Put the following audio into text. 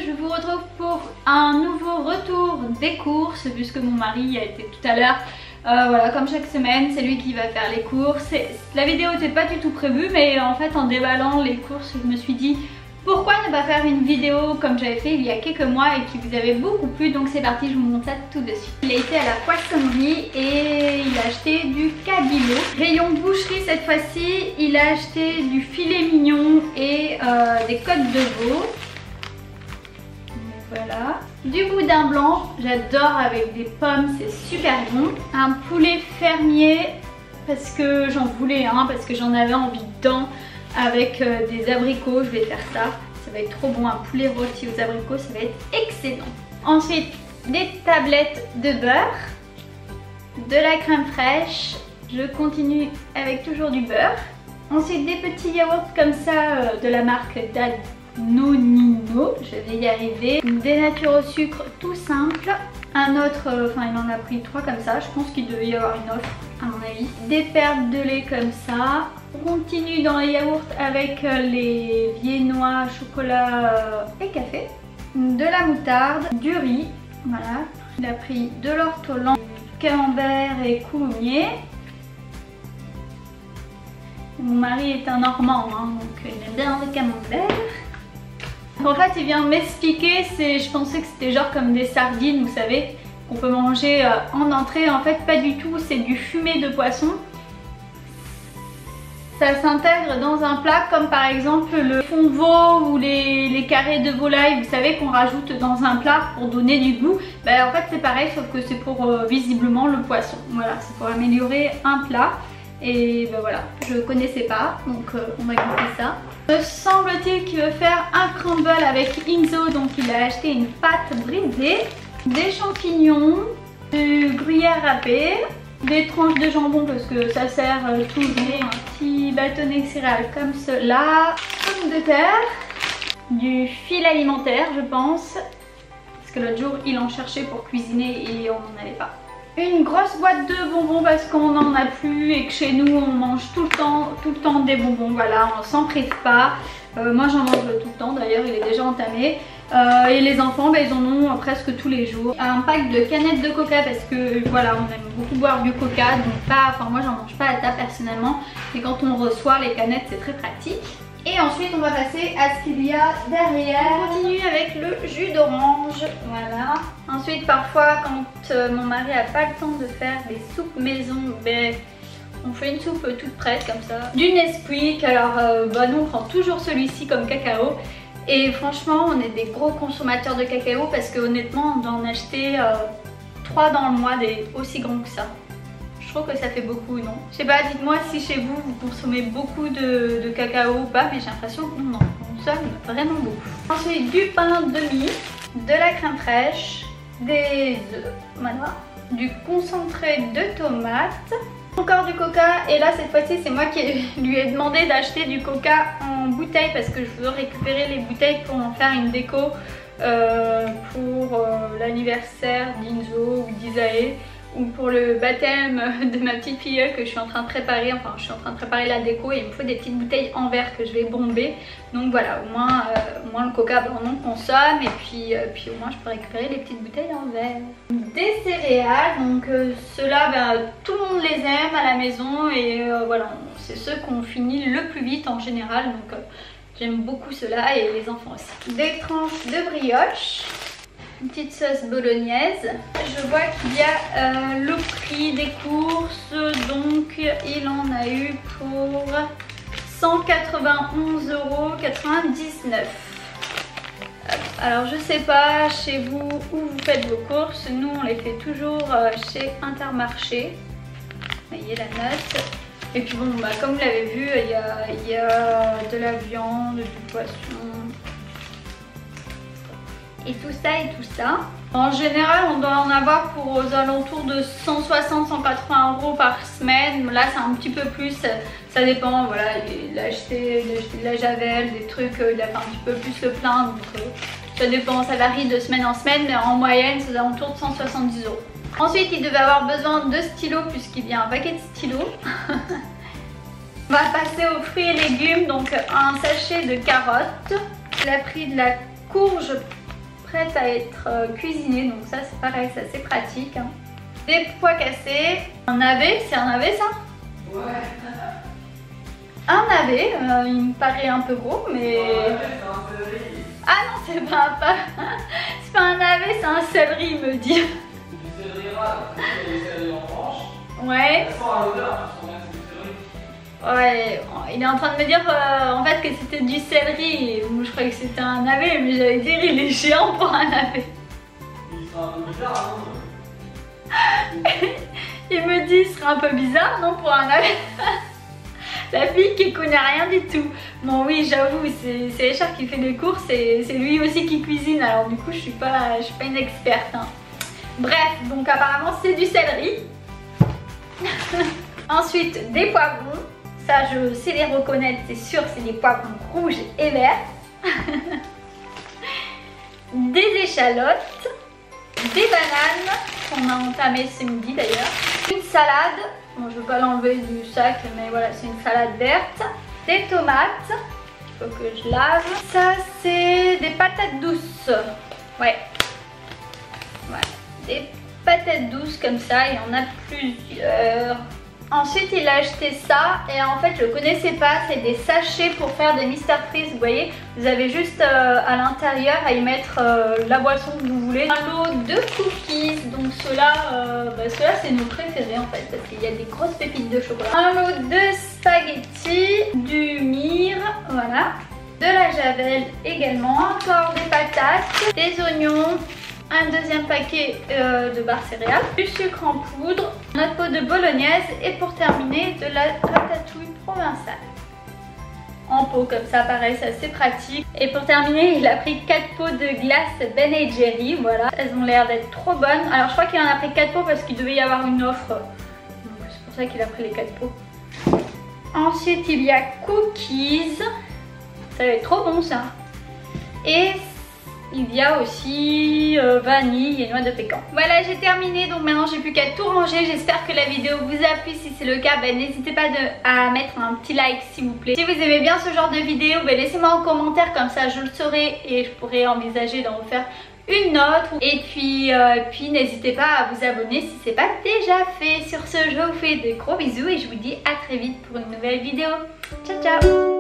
je vous retrouve pour un nouveau retour des courses puisque mon mari a été tout à l'heure. Voilà, comme chaque semaine, c'est lui qui va faire les courses. La vidéo n'était pas du tout prévue, mais en fait en déballant les courses, je me suis dit pourquoi ne pas faire une vidéo comme j'avais fait il y a quelques mois et qui vous avait beaucoup plu. Donc c'est parti, je vous montre ça tout de suite. Il a été à la poissonnerie et il a acheté du cabillaud. Rayon boucherie cette fois-ci, il a acheté du filet mignon et des côtes de veau. Voilà. Du boudin blanc, j'adore avec des pommes, c'est super bon. Un poulet fermier parce que j'en voulais un, parce que j'en avais envie dedans avec des abricots, je vais faire ça. Ça va être trop bon, un poulet rôti aux abricots, ça va être excellent. Ensuite, des tablettes de beurre, de la crème fraîche, je continue avec toujours du beurre. Ensuite, des petits yaourts comme ça de la marque Danonino, je vais y arriver. Des natures au sucre tout simple. Un autre, il en a pris 3 comme ça, je pense qu'il devait y avoir une offre à mon avis. Des perles de lait comme ça. On continue dans les yaourts avec les viennois, chocolat et café. De la moutarde, du riz, voilà. Il a pris de l'ortolan, camembert et coulommiers. Mon mari est un Normand, hein, donc il aime bien le camembert. En fait, il vient m'expliquer, je pensais que c'était genre comme des sardines, vous savez, qu'on peut manger en entrée. En fait, pas du tout, c'est du fumé de poisson. Ça s'intègre dans un plat comme par exemple le fond de veau ou les carrés de volaille, vous savez, qu'on rajoute dans un plat pour donner du goût. En fait, c'est pareil, sauf que c'est pour visiblement le poisson. Voilà, c'est pour améliorer un plat. Et voilà, je connaissais pas, donc on va goûter ça. Me semble-t-il qu'il veut faire un crumble avec Inzo, donc il a acheté une pâte brisée, des champignons, du gruyère râpé, des tranches de jambon parce que ça sert toujours, un petit bâtonnet de céréales comme cela, pommes de terre, du fil alimentaire je pense, parce que l'autre jour il en cherchait pour cuisiner et on n'en avait pas. Une grosse boîte de bonbons parce qu'on n'en a plus et que chez nous on mange tout le temps des bonbons, voilà, on s'en prive pas. Moi j'en mange tout le temps, d'ailleurs il est déjà entamé. Et les enfants ils en ont presque tous les jours. Un pack de canettes de coca parce que voilà, on aime beaucoup boire du coca, donc pas, moi j'en mange pas à table personnellement, mais quand on reçoit les canettes c'est très pratique. Et ensuite on va passer à ce qu'il y a derrière. On continue avec le jus d'orange, voilà. Ensuite parfois quand mon mari a pas le temps de faire des soupes maison, on fait une soupe toute prête comme ça. Du Nesquik, alors nous on prend toujours celui-ci comme cacao. Et franchement on est des gros consommateurs de cacao parce que honnêtement on doit en acheter 3 dans le mois, des aussi grands que ça. Je trouve que ça fait beaucoup, non? Je sais pas, dites-moi si chez vous, vous consommez beaucoup de cacao ou pas, mais j'ai l'impression que nous, on en consomme vraiment beaucoup. Ensuite, du pain de mie, de la crème fraîche, des œufs, voilà, du concentré de tomate, encore du coca. Et là, cette fois-ci, c'est moi qui lui ai demandé d'acheter du coca en bouteille parce que je veux récupérer les bouteilles pour en faire une déco pour l'anniversaire d'Inzo ou d'Isae, ou pour le baptême de ma petite filleule que je suis en train de préparer. Enfin, je suis en train de préparer la déco et il me faut des petites bouteilles en verre que je vais bomber. Donc voilà, au moins le coca on en consomme et puis au moins je peux récupérer les petites bouteilles en verre. Des céréales, donc ceux-là tout le monde les aime à la maison et voilà, c'est ceux qu'on finit le plus vite en général, donc j'aime beaucoup ceux-là et les enfants aussi. Des tranches de brioche. Une petite sauce bolognaise. Je vois qu'il y a le prix des courses, donc il en a eu pour 191,99 €. Alors je sais pas chez vous où vous faites vos courses, nous on les fait toujours chez Intermarché. Vous voyez la note. Et puis bon, comme vous l'avez vu, il y a de la viande, du poisson. Et tout ça. En général, on doit en avoir pour aux alentours de 160-180 € par semaine. Là, c'est un petit peu plus, ça dépend. Voilà, il a acheté de la javel, des trucs, il a fait un petit peu plus le plein. Donc, ça dépend, ça varie de semaine en semaine, mais en moyenne, c'est aux alentours de 170 €. Ensuite, il devait avoir besoin de stylos puisqu'il vient un paquet de stylos. On va passer aux fruits et légumes, donc un sachet de carottes. Il a pris de la courge prêtes à être cuisinées, donc ça c'est pareil, ça c'est pratique. Hein. Des pois cassés, un navet, c'est un navet ça? Ouais. Un navet, il me paraît un peu gros, mais... Ouais, c'est un céleri. Ah non, c'est pas un navet, c'est un céleri, il me dit. C'est du céleri râle, c'est du céleri en branche. Ouais. Ça sent à l'odeur, tu sens bien que c'est du céleri. Ouais, il est en train de me dire en fait que c'était du céleri. Et moi je croyais que c'était un navet, mais j'allais dire il est géant pour un navet. Il sera un peu bizarre, hein. Il me dit il serait un peu bizarre, non, pour un navet. La fille qui connaît rien du tout. Bon oui, j'avoue, c'est Richard qui fait des courses et c'est lui aussi qui cuisine. Alors du coup, je suis pas une experte. Hein. Bref, donc apparemment c'est du céleri. Ensuite, des poivrons. Ça, je sais les reconnaître, c'est sûr, c'est des poivrons rouges et verts. Des échalotes. Des bananes qu'on a entamées ce midi d'ailleurs. Une salade. Bon, je ne veux pas l'enlever du sac, mais voilà, c'est une salade verte. Des tomates, il faut que je lave. Ça, c'est des patates douces. Ouais. Voilà, des patates douces comme ça, il y en a plusieurs. Ensuite, il a acheté ça et en fait, je ne connaissais pas. C'est des sachets pour faire des Mister Freeze. Vous voyez, vous avez juste à l'intérieur à y mettre la boisson que vous voulez. Un lot de cookies. Donc ceux-là, c'est nos préférés en fait parce qu'il y a des grosses pépites de chocolat. Un lot de spaghettis, du myrrhe, voilà. De la javel également. Encore des patates, des oignons. Un deuxième paquet de barres céréales, du sucre en poudre, notre pot de bolognaise et pour terminer de la ratatouille provençale. En pot comme ça, pareil, c'est assez pratique. Et pour terminer, il a pris 4 pots de glace Ben & Jerry, voilà. Elles ont l'air d'être trop bonnes. Alors je crois qu'il en a pris 4 pots parce qu'il devait y avoir une offre. Donc c'est pour ça qu'il a pris les 4 pots. Ensuite, il y a cookies. Ça va être trop bon ça. Et il y a aussi vanille et noix de pécan. Voilà, j'ai terminé, donc maintenant j'ai plus qu'à tout ranger. J'espère que la vidéo vous a plu. Si c'est le cas, n'hésitez pas à mettre un petit like s'il vous plaît. Si vous aimez bien ce genre de vidéo, laissez-moi en commentaire, comme ça je le saurai et je pourrai envisager d'en faire une autre. Et puis n'hésitez pas à vous abonner si ce n'est pas déjà fait. Sur ce, je vous fais de gros bisous et je vous dis à très vite pour une nouvelle vidéo. Ciao ciao.